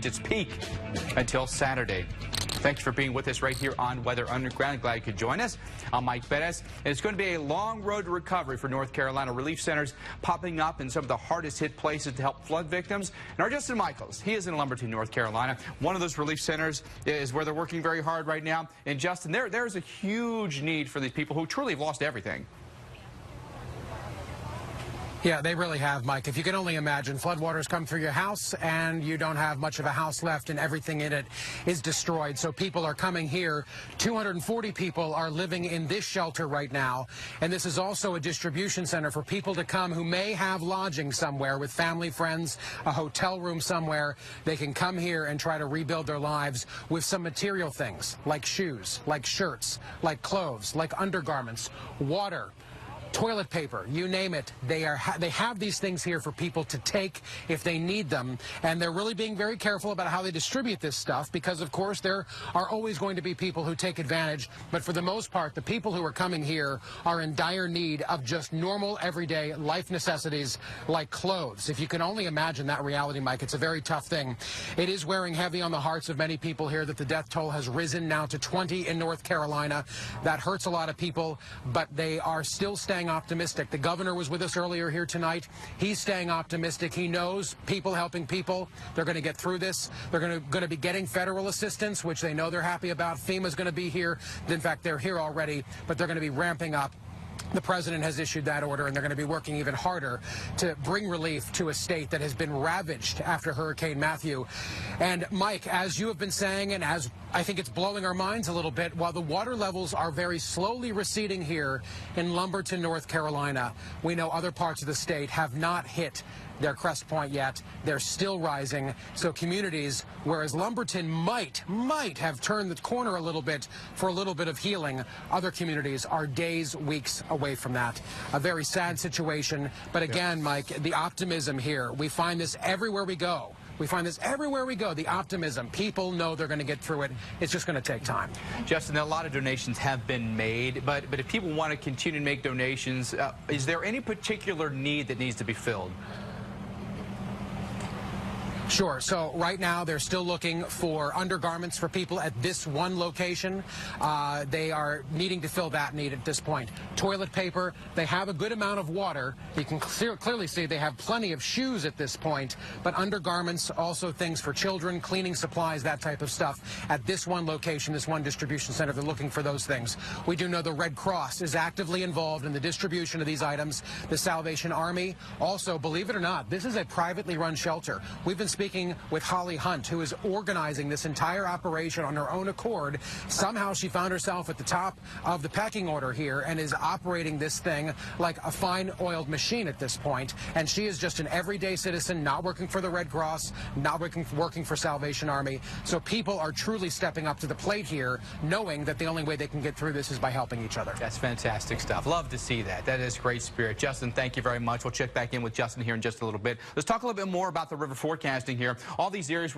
reach its peak until Saturday. Thank you for being with us right here on Weather Underground. Glad you could join us. I'm Mike Bettis. And it's going to be a long road to recovery for North Carolina. Relief centers popping up in some of the hardest hit places to help flood victims. And our Justin Michaels, he is in Lumberton, North Carolina. One of those relief centers is where they're working very hard right now. And Justin, there's a huge need for these people who truly have lost everything. Yeah, they really have, Mike. If you can only imagine, floodwaters come through your house and you don't have much of a house left and everything in it is destroyed. So people are coming here. 240 people are living in this shelter right now. And this is also a distribution center for people to come who may have lodging somewhere with family, friends, a hotel room somewhere. They can come here and try to rebuild their lives with some material things like shoes, like shirts, like clothes, like undergarments, water, toilet paper, you name it. They have these things here for people to take if they need them, and they're really being very careful about how they distribute this stuff because, of course, there are always going to be people who take advantage, but for the most part, the people who are coming here are in dire need of just normal, everyday life necessities like clothes. If you can only imagine that reality, Mike, it's a very tough thing. It is wearing heavy on the hearts of many people here that the death toll has risen now to 20 in North Carolina. That hurts a lot of people, but they are still staying optimistic. The governor was with us earlier here tonight. He's staying optimistic. He knows people helping people. They're going to get through this. They're going to be getting federal assistance, which they know they're happy about. FEMA's going to be here. In fact, they're here already, but they're going to be ramping up. The president has issued that order, and they're going to be working even harder to bring relief to a state that has been ravaged after Hurricane Matthew. And, Mike, as you have been saying, and as I think it's blowing our minds a little bit, while the water levels are very slowly receding here in Lumberton, North Carolina, we know other parts of the state have not hit their crest point yet. They're still rising. So communities, whereas Lumberton might have turned the corner a little bit for a little bit of healing, other communities are days, weeks away from that. A very sad situation. But again, Mike, the optimism here, we find this everywhere we go. We find this everywhere we go, the optimism. People know they're going to get through it. It's just going to take time. Justin, a lot of donations have been made, but if people want to continue to make donations, is there any particular need that needs to be filled? Sure. So right now they're still looking for undergarments for people at this one location. They are needing to fill that need at this point. Toilet paper. They have a good amount of water. You can clearly see they have plenty of shoes at this point, but undergarments, also things for children, cleaning supplies, that type of stuff. At this one location, this one distribution center, they're looking for those things. We do know the Red Cross is actively involved in the distribution of these items. The Salvation Army also, believe it or not, this is a privately run shelter. We've been speaking with Holly Hunt, who is organizing this entire operation on her own accord. Somehow she found herself at the top of the pecking order here and is operating this thing like a fine-oiled machine at this point. And she is just an everyday citizen, not working for the Red Cross, not working for Salvation Army. So people are truly stepping up to the plate here, knowing that the only way they can get through this is by helping each other. That's fantastic stuff. Love to see that. That is great spirit. Justin, thank you very much. We'll check back in with Justin here in just a little bit. Let's talk a little bit more about the river forecasting here. All these areas